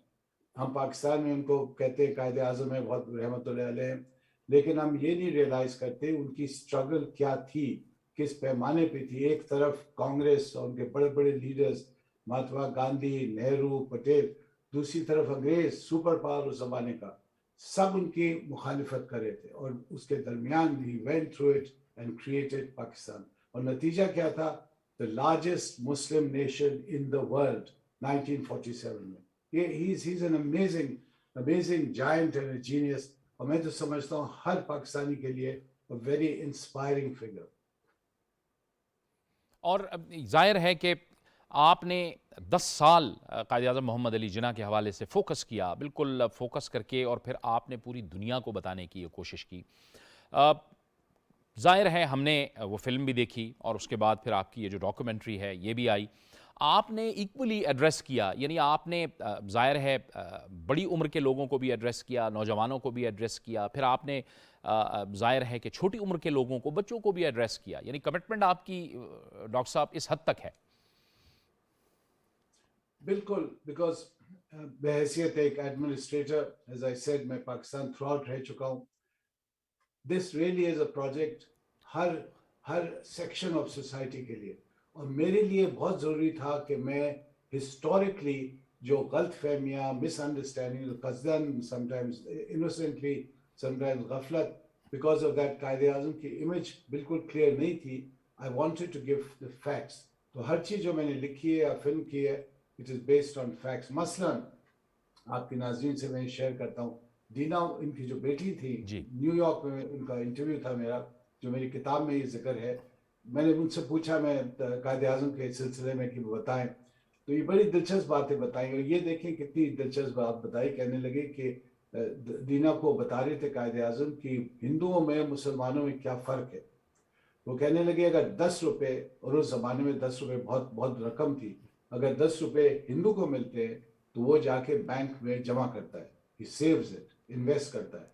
Speaker 3: ہم پاکستان میں ان کو کہتے ہیں قائد اعظم ہے، بہت رحمت اللہ علیہ، لیکن ہم یہ نہیں ریئلائز کرتے ان کی اسٹرگل کیا تھی، کس پیمانے پہ تھی۔ ایک طرف کانگریس اور ان کے بڑے بڑے لیڈرز، مہاتما گاندھی، نہرو، پٹیل، دوسری طرف انگریز سپر پاور اس زمانے کا، سب ان کی مخالفت کر رہے تھے، اور اس کے درمیان ہی went through it and created Pakistan. اور نتیجہ کیا تھا؟ the largest Muslim nation in the world 1947 میں۔ یہ he's an amazing giant and a genius، اور میں تو سمجھتا ہوں ہر پاکستانی کے لیے a very inspiring figure۔
Speaker 1: اور ظاہر ہے کہ آپ نے 10 سال قائد اعظم محمد علی جناح کے حوالے سے فوکس کیا، بالکل فوکس کر کے، اور پھر آپ نے پوری دنیا کو بتانے کی یہ کوشش کی۔ ظاہر ہے ہم نے وہ فلم بھی دیکھی، اور اس کے بعد پھر آپ کی یہ جو ڈاکیومنٹری ہے یہ بھی آئی۔ آپ نے ایکولی ایڈریس کیا، یعنی آپ نے ظاہر ہے بڑی عمر کے لوگوں کو بھی ایڈریس کیا، نوجوانوں کو بھی ایڈریس کیا، پھر آپ نے ظاہر ہے کہ چھوٹی عمر کے لوگوں کو، بچوں کو بھی ایڈریس کیا، یعنی کمٹمنٹ آپ کی ڈاکٹر صاحب اس حد تک ہے۔
Speaker 3: بالکل، بیکاز بحیثیت ایک ایڈمنسٹریٹر، ایز آئی سیڈ، میں پاکستان تھرو آؤٹ رہ چکا ہوں۔ This really is a project Hare section of society کے لیے، اور میرے لیے بہت ضروری تھا کہ میں ہسٹوریکلی جو غلط فہمیاں، مس انڈرسٹینڈنگ، قصداً سمٹائمز انوسنٹلی، سمٹائمز غفلت، because of that Quaid Azam کی امیج بالکل کلیئر نہیں تھی، I wanted to give the facts. تو ہر چیز جو میں نے لکھی ہے یا فلم کی ہے، it is based on facts. مثلاً آپ کے ناظرین سے میں شیئر کرتا ہوں، دینا ان کی جو بیٹی تھی،
Speaker 1: جی،
Speaker 3: نیو یارک میں ان کا انٹرویو تھا میرا، جو میری کتاب میں یہ ذکر ہے۔ میں نے ان سے پوچھا میں قائد اعظم کے سلسلے میں کہ بتائیں، تو یہ بڑی دلچسپ باتیں بتائیں، اور یہ دیکھیں کتنی دلچسپ بات بتائی۔ کہنے لگے کہ دینا کو بتا رہے تھے قائد اعظم کی ہندوؤں میں مسلمانوں میں کیا فرق ہے۔ وہ کہنے لگے اگر 10 روپے، اور اس زمانے میں 10 روپے بہت بہت رقم تھی، اگر 10 روپے ہندو کو ملتے ہیں تو وہ جا کے بینک میں جمع کرتا ہے، he saves it، انویسٹ کرتا ہے۔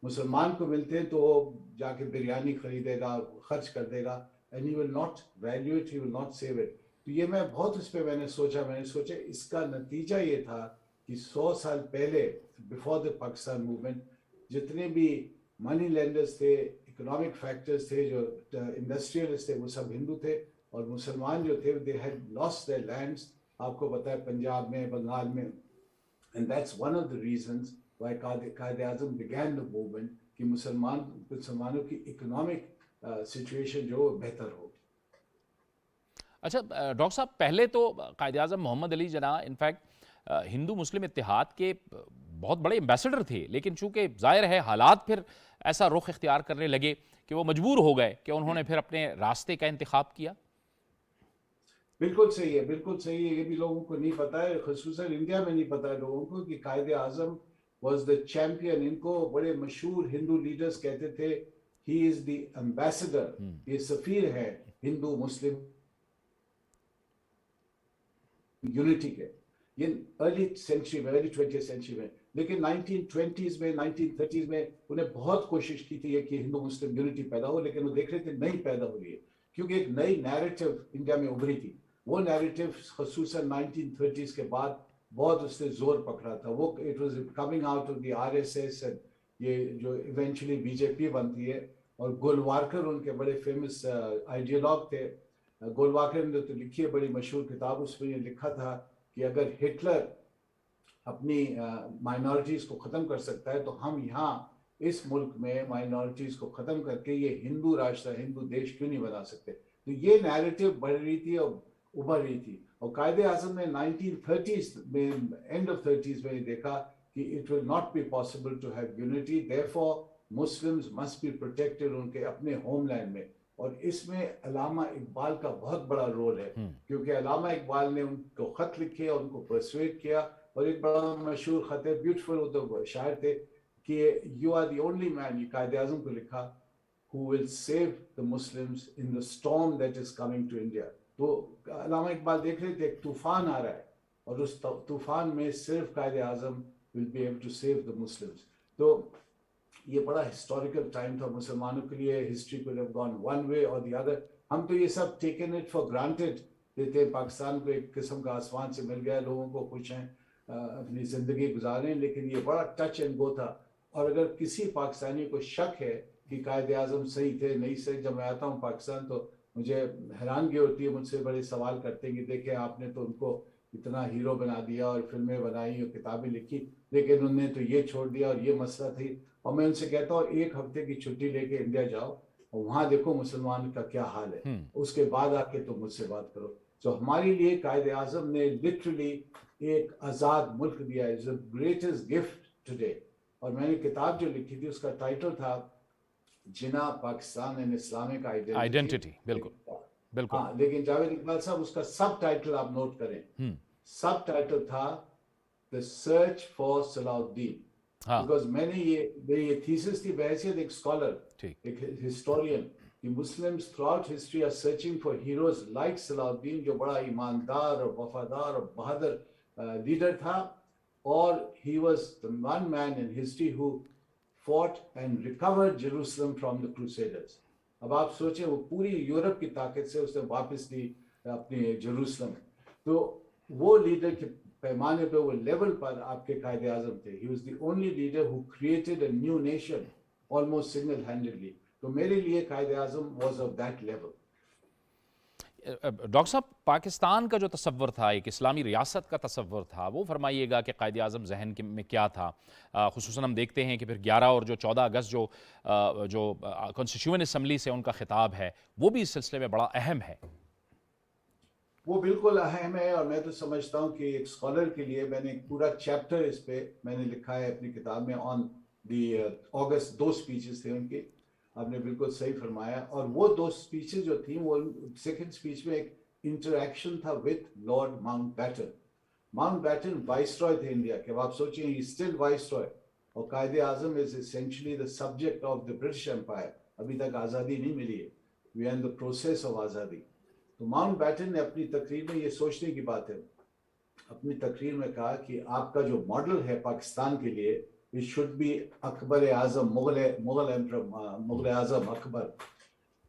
Speaker 3: مسلمان کو ملتے ہیں تو وہ جا کے بریانی خریدے گا، خرچ کر دے گا، and he will not value it, he will not save it۔ تو یہ میں بہت اس پہ میں نے سوچا اس کا نتیجہ یہ تھا کہ 100 سال پہلے، بفور دا پاکستان موومنٹ، جتنے بھی منی لینڈرز تھے، اکنامک فیکٹرز تھے، جو انڈسٹریلسٹ تھے، وہ سب ہندو تھے، اور مسلمان جو تھے they had lost their lands. آپ کو پتہ ہے پنجاب میں بنگال میں, and that's one of the reasons why Quaid Azam began the movement کہ مسلمانوں کی اکنامک سچویشن جو بہتر ہو.
Speaker 1: اچھا ڈاکٹر صاحب، پہلے تو قائد اعظم محمد علی جناح انفیکٹ ہندو مسلم اتحاد کے بہت بڑے ایمبیسڈر تھے، لیکن چونکہ ظاہر ہے حالات پھر ایسا رخ اختیار کرنے لگے کہ وہ مجبور ہو گئے کہ انہوں نے پھر اپنے راستے کا انتخاب کیا.
Speaker 3: بالکل صحیح ہے، بالکل صحیح ہے. یہ بھی لوگوں کو نہیں پتا ہے، خصوصاً انڈیا میں نہیں پتا ہے لوگوں کو کہ Quaid Azam was the champion. ان کو بڑے مشہور ہندو لیڈرز کہتے تھے ہی از دی امبیسڈر، یہ سفیر ہے ہندو مسلم یونٹی کے. یہ ارلی سینچری میں، ارلی 20th سینچری میں. لیکن 1920s میں 1930s میں انہیں بہت کوشش کی تھی کہ ہندو مسلم یونٹی پیدا ہو، لیکن وہ دیکھ رہے تھے نہیں پیدا ہو رہی ہے، کیونکہ ایک نئی نیریٹو انڈیا میں ابھری تھی. وہ نیریٹو خصوصاً 1930s کے بعد بہت اس نے زور پکڑا تھا. وہ it was coming out of the RSS، یہ جو ایونچولی BJP بنتی ہے. اور گولوارکر ان کے بڑے فیمس آئیڈیالوگ تھے. گولواکر نے تو لکھی ہے بڑی مشہور کتاب، اس میں یہ لکھا تھا کہ اگر ہٹلر اپنی مائنورٹیز کو ختم کر سکتا ہے تو ہم یہاں اس ملک میں مائنورٹیز کو ختم کر کے یہ ہندو راشٹر، ہندو دیش کیوں نہیں بنا سکتے. تو یہ نیریٹو بڑھ رہی تھی اور ابھر رہی تھی. اور قائد اعظم نے 1930s میں، اینڈ آف 30s میں یہ دیکھا کہ it will not be possible to have unity, therefore Muslims must be protected ان کے اپنے ہوم لینڈ میں. اور اس میں علامہ اقبال کا بہت بڑا رول ہے، کیونکہ علامہ اقبال نے ان کو خط لکھے اور ان کو پرسویٹ کیا. اور ایک بڑا مشہور خط ہے، بیوٹیفل، وہ تو شاعر تھے کہ یو آر دی اونلی مین، یہ قائد اعظم کو لکھا، who will save the Muslims in the storm that is coming to India. تو علامہ اقبال دیکھ رہے تھے ایک طوفان آ رہا ہے اور اس طوفان میں صرف Quaid Azam will be able to save the Muslims. تو یہ بڑا ہسٹوریکل ٹائم تھا مسلمانوں کے لیے. History could have gone one way or the other. ہم تو یہ سب taken it for granted دیتے ہیں. پاکستان کو ایک قسم کا آسمان سے مل گیا، لوگوں کو خوش ہیں، اپنی زندگی گزاریں. لیکن یہ بڑا ٹچ اینڈ گو تھا. اور اگر کسی پاکستانی کو شک ہے کہ قائد اعظم صحیح تھے نہیں صحیح، جب میں آتا ہوں پاکستان تو مجھے حیرانگی ہوتی ہے، مجھ سے بڑے سوال کرتے ہیں کہ دیکھیں آپ نے تو ان کو اتنا ہیرو بنا دیا اور فلمیں بنائی اور کتابیں لکھی، لیکن انہوں نے تو یہ چھوڑ دیا اور یہ مسئلہ تھی. اور میں ان سے کہتا ہوں ایک ہفتے کی چھٹی لے کے انڈیا جاؤ اور وہاں دیکھو مسلمان کا کیا حال ہے، اس کے بعد آ کے تو مجھ سے بات کرو. تو ہمارے لیے قائد اعظم نے لٹرلی ایک آزاد ملک دیا ہے، the greatest gift today. اور میں نے کتاب جو لکھی تھی اس کا ٹائٹل تھا جنا پاکستان اینڈ اسلامک
Speaker 1: آئیڈینٹی. بالکل بالکل.
Speaker 3: ہاں، لیکن جاوید اقبال صاحب اس کا سب ٹائٹل آپ نوٹ کریں، سب ٹائٹل تھا The Search for صلاح الدین. بیکاز میں نے یہ تھیسس تھی بحیثیت ایک اسکالر، ایک ہسٹورین، کہ Muslims throughout history are searching for heroes like Salahuddin, جو بڑا ایماندار اور وفادار اور بہادر لیڈر تھا. اور he was the one man in history who fought and recovered Jerusalem from the Crusaders. اب آپ سوچیں وہ پوری یورپ کی طاقت سے اس نے واپس دی اپنی جیروسلم. تو وہ لیڈر کے پیمانے پہ، وہ لیول پر آپ کے قائد اعظم تھے. He was the only leader who created a new nation almost single-handedly. تو میرے لیے Quaid Azam was of that level.
Speaker 1: Doctor صاحب، پاکستان کا جو تصور تھا، ایک اسلامی ریاست کا تصور تھا، وہ فرمائیے گا کہ قائد اعظم ذہن میں کیا تھا؟ خصوصاً ہم دیکھتے ہیں کہ پھر 11 اور جو 14 اگست جو کانسٹیٹیوئنٹ اسمبلی سے ان کا خطاب ہے، وہ بھی اس سلسلے میں بڑا اہم ہے.
Speaker 3: وہ بالکل اہم ہے. اور میں تو سمجھتا ہوں کہ ایک اسکالر کے لیے میں نے ایک پورا چیپٹر اس پہ میں نے لکھا ہے اپنی کتاب میں آن دی اگست. 2 اسپیچز تھے ان کے، آپ نے بالکل صحیح فرمایا. اور وہ 2 اسپیچز جو تھیں، وہ سیکنڈ اسپیچ میں ایک انٹریکشن تھا with Lord Mountbatten. Mountbatten viceroy تھے انڈیا کے. اب آپ سوچیں ہی اسٹل وائس رائے، اور Quaid Azam is essentially the subject of the British empire. ابھی تک آزادی نہیں ملی ہے، we are in the process of آزادی. تو ماؤنٹ بیٹن نے اپنی تقریر میں، یہ سوچنے کی بات ہے، اپنی تقریر میں کہا کہ آپ کا جو ماڈل ہے پاکستان کے لیے، it should be اکبر اعظم، مغل اعظم اکبر.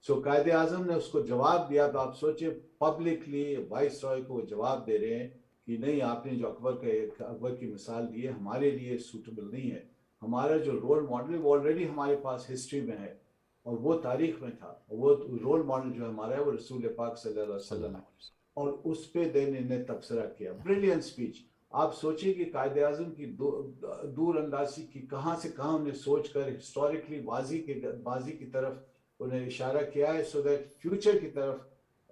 Speaker 3: سو قائد اعظم نے اس کو جواب دیا. تو آپ سوچیں پبلکلی وائس رائے کو جواب دے رہے ہیں کہ نہیں، آپ نے جو اکبر کی مثال دی ہے ہمارے لیے سوٹیبل نہیں ہے. ہمارا جو رول ماڈل وہ آلریڈی ہمارے پاس ہسٹری میں ہے. اور وہ تاریخ میں تھا. وہ رول ماڈل جو ہمارا ہے وہ رسول پاک صلی اللہ علیہ وسلم ہے, اور اس پہ دین انہیں تبصرہ کیا. Brilliant speech. آپ سوچیں کہ قائد اعظم کی دور اندازی کی کہاں سے کہاں انہیں سوچ کر ہسٹوریکلی بازی کی طرف انہیں اشارہ کیا ہے, سو دیٹ فیوچر کی طرف,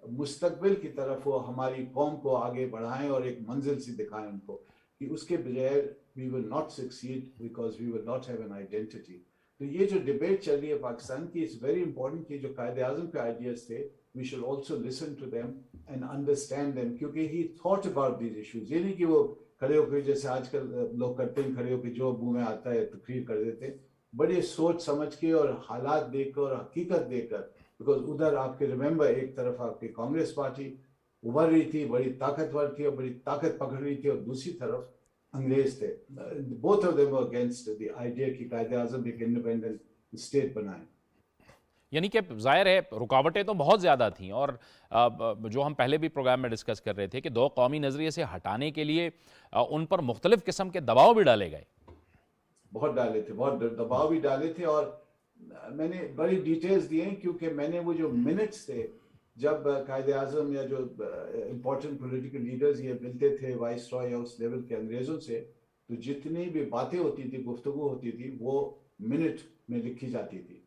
Speaker 3: مستقبل کی طرف وہ ہماری قوم کو آگے بڑھائیں اور ایک منزل سے دکھائیں ان کو, کہ اس کے بغیر we will not succeed because we will not have an identity. تو یہ جو ڈبیٹ چل رہی ہے پاکستان کی, it's very important کہ جو قائد اعظم کے آئیڈیاز تھے we should also listen to them and understand them, کیونکہ he thought about these issues. یہ نہیں کہ وہ کھڑے ہو کے جیسے آج کل لوگ کرتے ہیں, کھڑے ہو کے جو منہ میں آتا ہے تقریر کر دیتے, بڑے سوچ سمجھ کے اور حالات دیکھ کر اور حقیقت دیکھ کر. بیکاز ادھر آپ کے ریممبر ایک طرف آپ کی کانگریس پارٹی ابھر رہی تھی, بڑی طاقتور تھی اور بڑی طاقت پکڑ رہی تھی, اور دوسری طرف انگریز تھے. both of them were against the idea کہ قائد اعظم ایک انڈیپینڈنٹ اسٹیٹ بنائیں.
Speaker 1: یعنی کہ ظاہر ہے رکاوٹیں تو بہت زیادہ تھیں, اور جو ہم پہلے بھی پروگرام میں ڈسکس کر رہے تھے کہ دو قومی نظریے سے ہٹانے کے لیے ان پر مختلف قسم کے دباؤ بھی ڈالے گئے.
Speaker 3: بہت ڈالے تھے, بہت دباؤ بھی ڈالے تھے, اور میں نے بڑی ڈیٹیلز دی ہیں کیونکہ میں نے وہ جو منٹس تھے جب قائد اعظم یا جو امپورٹنٹ پولیٹیکل لیڈرز یہ ملتے تھے وائس رائے یا اس لیول کے انگریزوں سے, تو جتنی بھی باتیں ہوتی تھی, گفتگو ہوتی تھی, وہ منٹ میں لکھی جاتی تھی.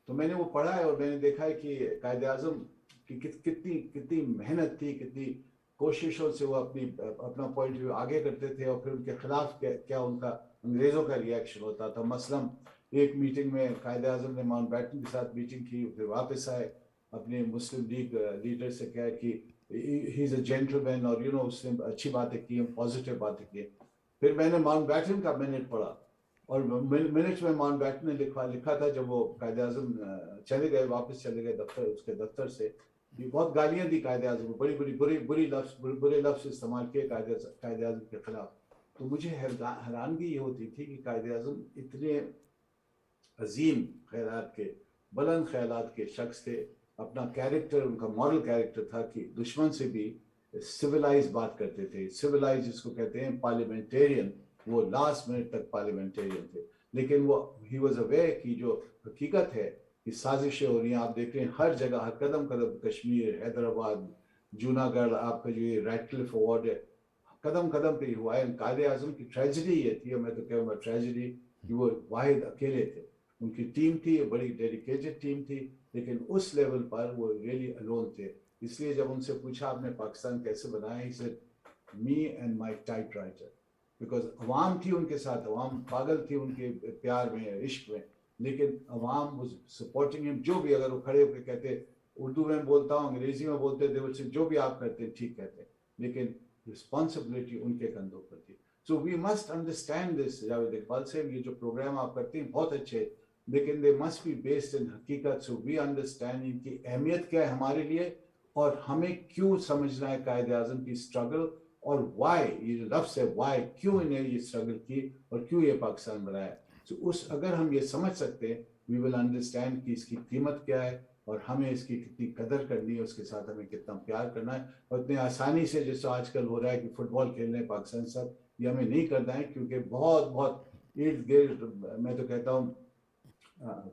Speaker 3: تو میں نے وہ پڑھا ہے اور میں نے دیکھا ہے کہ قائد اعظم کی کتنی محنت تھی, کتنی کوششوں سے وہ اپنا پوائنٹ ویو آگے کرتے تھے, اور پھر ان کے خلاف کیا ان کا انگریزوں کا ریئیکشن ہوتا تھا. مثلاً ایک میٹنگ میں قائد اعظم نے ماؤنٹ بیٹن کے ساتھ میٹنگ کی, پھر واپس آئے, اپنے مسلم لیگ لیڈر سے کہا کہ ہی از اے جینٹل مین, اور اس نے اچھی باتیں کی, پازیٹیو باتیں کی. پھر میں نے ماؤنٹ بیٹن کا منٹ پڑھا, اور منٹ میں ماؤنٹ بیٹن نے لکھا تھا جب وہ قائد اعظم چلے گئے, واپس چلے گئے اس کے دفتر سے, بہت گالیاں دی قائد اعظم کو, برے لفظ استعمال کیے قائد اعظم کے خلاف. تو مجھے حیرانگی یہ ہوتی تھی کہ قائد اعظم اتنے عظیم خیالات کے, بلند خیالات کے شخص تھے. اپنا کیریکٹر, ان کا مارل کیریکٹر تھا کہ دشمن سے بھی سویلائز بات کرتے تھے. سویلائز جس کو کہتے ہیں پارلیمنٹیرین, وہ لاسٹ منٹ تک پارلیمنٹیرین تھے. لیکن وہ ہی واز اویئر کہ جو حقیقت ہے کہ سازشیں ہو رہی ہیں, آپ دیکھ رہے ہیں ہر جگہ, ہر قدم کشمیر, حیدرآباد, جوناگڑھ, آپ کا جو یہ ریڈ کلف ایوارڈ ہے, قدم پہ ہوا ہے. قائد اعظم کی ٹریجڈی یہ تھی, اور میں تو کہوں گا ٹریجڈی, کہ وہ واحد اکیلے تھے. ان کی ٹیم تھی, بڑی ڈیڈیکیٹڈ ٹیم تھی, لیکن اس لیول پر وہ ریئلی الون تھے. اس لیے جب ان سے پوچھا آپ نے پاکستان کیسے بنایا, he said me and my type writer. Because عوام تھی ان کے ساتھ, عوام پاگل تھی ان کے پیار میں, عشق میں, لیکن عوام واز سپورٹنگ ہم. جو بھی اگر وہ کھڑے ہو کے کہتے, اردو میں بولتا ہوں, انگریزی میں بولتے تھے, جو بھی آپ کرتے ہیں ٹھیک کہتے ہیں, لیکن رسپانسبلٹی ان کے کندھوں پر تھی. So we must understand this. Javed Iqbal سے یہ جو پروگرام آپ کرتے ہیں بہت اچھے, لیکن they must be based in حقیقت. So we understand ان کی اہمیت کیا ہے ہمارے لیے, اور ہمیں کیوں سمجھنا ہے قائد اعظم کی اسٹرگل, اور why, یہ جو لفظ ہے why, کیوں انہیں یہ اسٹرگل کی اور کیوں یہ پاکستان بنایا. So اگر ہم یہ سمجھ سکتے ہیں, we will understand کہ اس کی قیمت کیا ہے, اور ہمیں اس کی کتنی قدر کرنی ہے, اس کے ساتھ ہمیں کتنا پیار کرنا ہے. اور اتنے آسانی سے جیسے آج کل ہو رہا ہے کہ فٹ بال کھیلنے پاکستان ساتھ, یہ ہمیں نہیں کرنا ہے, کیونکہ بہت ارد گرد میں تو کہتا ہوں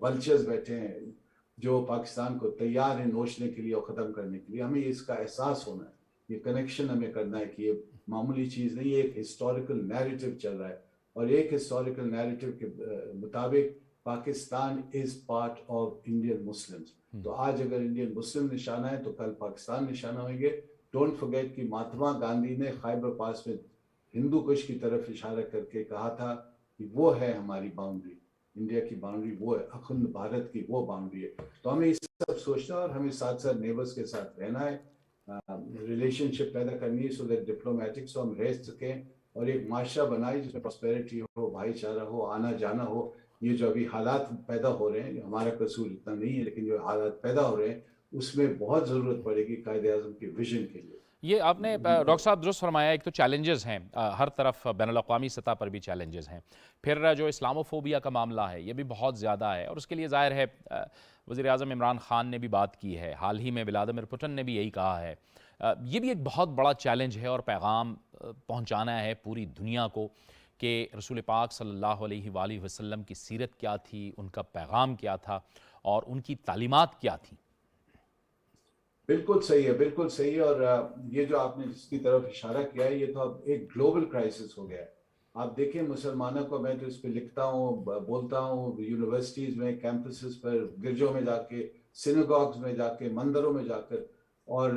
Speaker 3: ولچرز بیٹھے ہیں جو پاکستان کو تیار ہیں نوچنے کے لیے اور ختم کرنے کے لیے. ہمیں اس کا احساس ہونا ہے, یہ کنیکشن ہمیں کرنا ہے کہ یہ معمولی چیز نہیں, ایک ہسٹوریکل نیریٹو چل رہا ہے, اور ایک ہسٹوریکل نیریٹو کے مطابق Pakistan is part of Indian Muslims. تو آج اگر انڈین مسلم نشانہ ہے تو کل پاکستان نشانہ ہوئیں گے. ڈونٹ فرگیٹ کہ مہاتما گاندھی نے خیبر پاس میں ہندو کش کی طرف اشارہ کر کے کہا تھا کہ وہ ہے ہماری باؤنڈری, انڈیا کی باؤنڈری وہ ہے, اخند بھارت کی وہ باؤنڈری ہے. تو ہمیں اس سب سوچنا, اور ہمیں ساتھ ساتھ نیبرز کے ساتھ رہنا ہے, ریلیشن شپ پیدا کرنی ہے, سو دیٹ ڈپلومیٹک سو ہم رہ سکیں, اور ایک معاشرہ بنائے جس میں پراسپیرٹی ہو, بھائی چارہ ہو, آنا جانا ہو. یہ جو ابھی حالات پیدا ہو رہے ہیں, ہمارا قصور اتنا نہیں ہے, لیکن جو حالات پیدا ہو رہے ہیں اس میں بہت ضرورت پڑے گی قائد اعظم کی ویژن کے لیے.
Speaker 1: یہ آپ نے ڈاکٹر صاحب درست فرمایا, ایک تو چیلنجز ہیں ہر طرف, بین الاقوامی سطح پر بھی چیلنجز ہیں, پھر جو اسلاموفوبیا کا معاملہ ہے یہ بھی بہت زیادہ ہے, اور اس کے لیے ظاہر ہے وزیر اعظم عمران خان نے بھی بات کی ہے, حال ہی میں ولادیمیر پوٹن نے بھی یہی کہا ہے. یہ بھی ایک بہت بڑا چیلنج ہے, اور پیغام پہنچانا ہے پوری دنیا کو کہ رسول پاک صلی اللہ علیہ وآلہ وسلم کی سیرت کیا تھی، ان کا پیغام کیا تھا اور ان کی تعلیمات کیا تھیں؟
Speaker 3: بالکل صحیح ہے، بالکل صحیح ہے، اور یہ جو آپ نے جس کی طرف اشارہ کیا ہے یہ تو اب ایک گلوبل کرائسس ہو گیا ہے۔ آپ دیکھیں مسلمانوں کو، میں تو اس پہ لکھتا ہوں، بولتا ہوں، یونیورسٹیز میں، کیمپسز پر، گرجوں میں جا کے، سینگاگز میں جا کے، مندروں میں جا کر، اور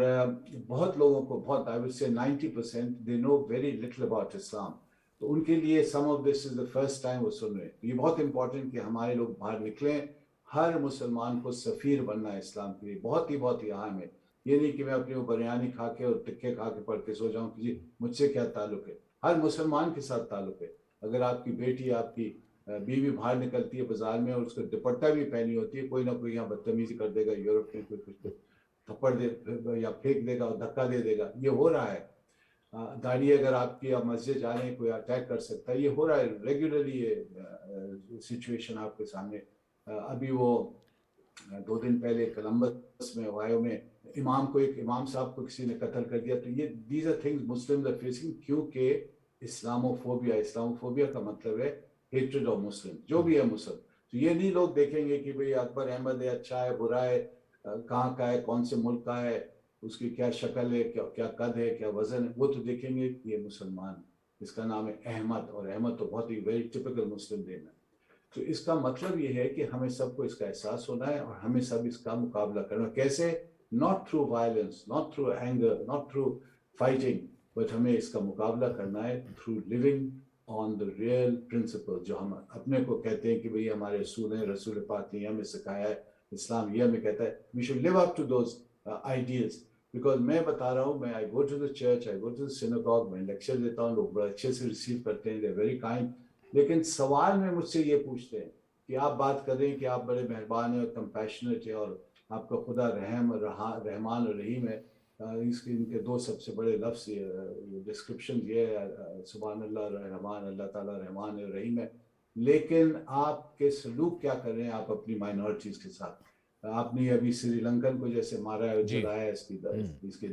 Speaker 3: بہت لوگوں کو، بہت I would say 90% they know very little about اسلام، تو ان کے لیے some of this is the first time وہ سن رہے ہیں۔ یہ بہت امپورٹنٹ کہ ہمارے لوگ باہر نکلیں، ہر مسلمان کو سفیر بننا ہے اسلام کے لیے، بہت ہی اہم ہے۔ یہ نہیں کہ میں اپنی وہ بریانی کھا کے اور ٹکے کھا کے پڑھ کے سو جاؤں کہ جی مجھ سے کیا تعلق ہے، ہر مسلمان کے ساتھ تعلق ہے۔ اگر آپ کی بیٹی، آپ کی بیوی باہر نکلتی ہے بازار میں اور اس کو دوپٹہ بھی پہنی ہوتی ہے، کوئی نہ کوئی یہاں بدتمیزی کر دے گا، یورپ میں کوئی کچھ تھپڑ دے یا پھینک دے گا اور دھکا دے دے گا، یہ ہو رہا ہے۔ داڑھی اگر آپ کی، آپ مسجد جا رہے ہیں، کوئی اٹیک کر سکتا ہے، یہ ہو رہا ہے ریگولرلی، یہ سچویشن آپ کے سامنے۔ ابھی وہ 2 دن پہلے کولمبس میں، اوہایو میں، ایک امام صاحب کو کسی نے قتل کر دیا۔ تو یہ these are things Muslims are facing, کیونکہ اسلاموفوبیا کا مطلب ہے ہیٹریڈ آف مسلم، جو بھی ہے مسلم۔ تو یہ نہیں لوگ دیکھیں گے کہ بھئی اکبر احمد ہے، اچھا ہے، برا ہے، کہاں کا ہے، کون سے ملک کا ہے، اس کی کیا شکل ہے، کیا قد ہے، کیا وزن ہے، وہ تو دیکھیں گے کہ یہ مسلمان، اس کا نام ہے احمد، اور احمد تو بہت ہی ویری ٹپیکل مسلم نیم ہے۔ تو اس کا مطلب یہ ہے کہ ہمیں سب کو اس کا احساس ہونا ہے، اور ہمیں سب اس کا مقابلہ کرنا۔ کیسے؟ not through violence, not through anger, not through fighting, but ہمیں اس کا مقابلہ کرنا ہے through living on the real principle، جو ہم اپنے کو کہتے ہیں کہ بھئی ہمارے رسول ہیں، رسول پاک نے ہمیں سکھایا ہے، اسلام یہ ہمیں کہتا ہے، we should live up to those ideals۔ because میں بتا رہا ہوں، میں I go to the church, I go to the synagogue، میں لیکچر دیتا ہوں، لوگ بڑا اچھے سے ریسیو کرتے ہیں، they're very kind، لیکن سوال میں مجھ سے یہ پوچھتے ہیں کہ آپ بات کر رہے ہیں کہ آپ بڑے مہربان ہیں اور کمپیشنیٹ ہیں، اور آپ کا خدا رحمان اور رحیم ہے۔ ان کے 2 سب سے بڑے لفظ، ڈسکرپشن یہ ہے، سبحان اللہ، رحمان، اللہ تعالیٰ رحمان اور رحیم ہے، لیکن آپ کے سلوک کیا کر رہے ہیں آپ اپنی مائنورٹیز کے ساتھ؟ آپ نے ابھی سری لنکن کو جیسے مارا ہے، جلایا ہے، اس کی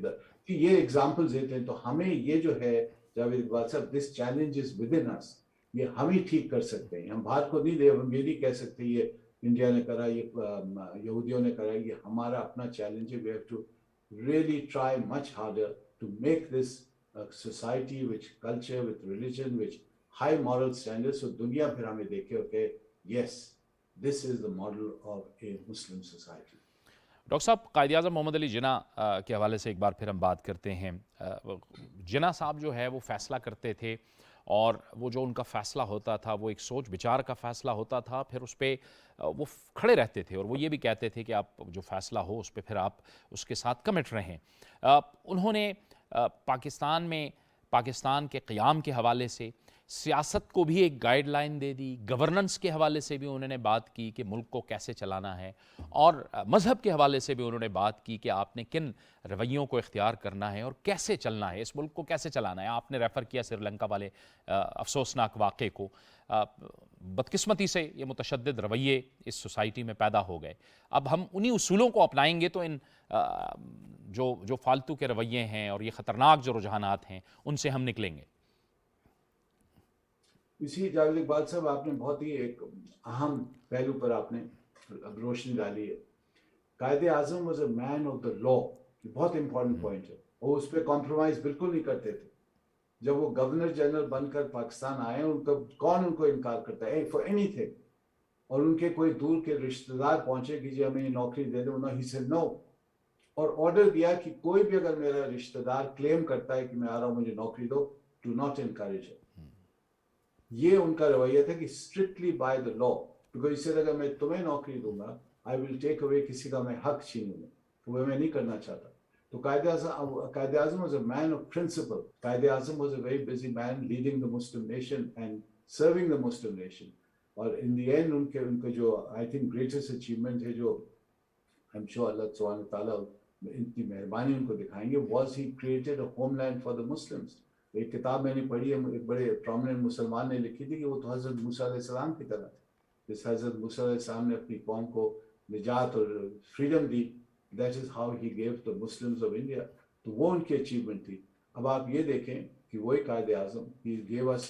Speaker 3: یہ ایگزامپلز دیتے ہیں۔ تو ہمیں یہ جو ہے جاوید اقبال صاحب، this challenge is with in اس، یہ ہم ہی ٹھیک کر سکتے ہیں، ہم باہر کو نہیں دے، ہم یہ نہیں کہہ سکتے یہ انڈیا نے کرا، یہ یہودیوں نے کرا، یہ ہمارا اپنا چیلنج ہے۔ we have to really try much harder to make this society with culture, with religion, with high moral standards، so دنیا پھر ہمیں دیکھے کہ yes, this is the model of a Muslim society۔
Speaker 1: Doctor صاحب، قائد اعظم محمد علی جناح کے حوالے سے ایک بار پھر ہم بات کرتے ہیں۔ جناح صاحب جو ہے وہ فیصلہ کرتے تھے، اور وہ جو ان کا فیصلہ ہوتا تھا وہ ایک سوچ بچار کا فیصلہ ہوتا تھا، پھر اس پہ وہ کھڑے رہتے تھے، اور وہ یہ بھی کہتے تھے کہ آپ جو فیصلہ ہو اس پہ پھر آپ اس کے ساتھ کمٹ رہیں۔ انہوں نے پاکستان میں پاکستان کے قیام کے حوالے سے سیاست کو بھی ایک گائیڈ لائن دے دی، گورننس کے حوالے سے بھی انہوں نے بات کی کہ ملک کو کیسے چلانا ہے، اور مذہب کے حوالے سے بھی انہوں نے بات کی کہ آپ نے کن رویوں کو اختیار کرنا ہے اور کیسے چلنا ہے، اس ملک کو کیسے چلانا ہے۔ آپ نے ریفر کیا سری لنکا والے افسوسناک واقعے کو۔ بدقسمتی سے یہ متشدد رویے اس سوسائٹی میں پیدا ہو گئے۔ اب ہم انہی اصولوں کو اپنائیں گے تو ان جو فالتو کے رویے ہیں اور یہ خطرناک جو رجحانات ہیں ان سے ہم نکلیں گے۔
Speaker 3: اسی جاوید اقبال صاحب، آپ نے بہت ہی ایک اہم پہلو پر آپ نے روشنی ڈالی ہے۔ Quaid Azam was a main of the لا، بہت امپورٹنٹ پوائنٹ ہے، اور اس پہ کمپرومائز بالکل نہیں کرتے تھے۔ جب وہ گورنر جنرل بن کر پاکستان آئے، کون ان کو انکار کرتا ہے فار اینی تھنگ؟ اور ان کے کوئی دور کے رشتہ دار پہنچے کہ جی ہمیں یہ نوکری دے دو، ہی سیڈ نو، اور آرڈر دیا کہ کوئی بھی اگر میرا رشتہ دار کلیم کرتا ہے کہ میں آ رہا ہوں مجھے نوکری دو، ڈو ناٹ انکریج اٹ۔ یہ ان کا رویہ تھا کہ اسٹرکٹلی بائی دا لا، کیونکہ اس سے اگر میں تمہیں نوکری دوں گا، آئی ول ٹیک اوے، کسی کا میں حق چھینوں گا، تو وہ میں نہیں کرنا چاہتا۔ تو Quaid Azam was a man of principle۔ Quaid Azam was a very busy man leading the Muslim nation and serving the Muslim nation۔ اور in the end ان کے جو I think greatest achievement ہے، جو I'm sure اللہ سبحانہ تعالیٰ ان کی مہربانی ان کو دکھائیں گے، was he created a homeland for the Muslims۔ ایک کتاب میں نے پڑھی ہے، ایک بڑے پرومیننٹ مسلمان نے لکھی تھی کہ وہ تو حضرت موسیٰ علیہ السلام کی طرح تھے، جس حضرت موسیٰ علیہ السلام نے اپنی قوم کو نجات اور freedom the, that is how he gave the Muslims of India۔ تو وہ ان کی اچیومنٹ تھی۔ اب آپ یہ دیکھیں کہ وہی Quaid Azam he gave us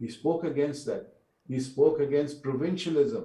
Speaker 3: He spoke against that. He spoke against provincialism,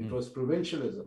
Speaker 3: it was provincialism।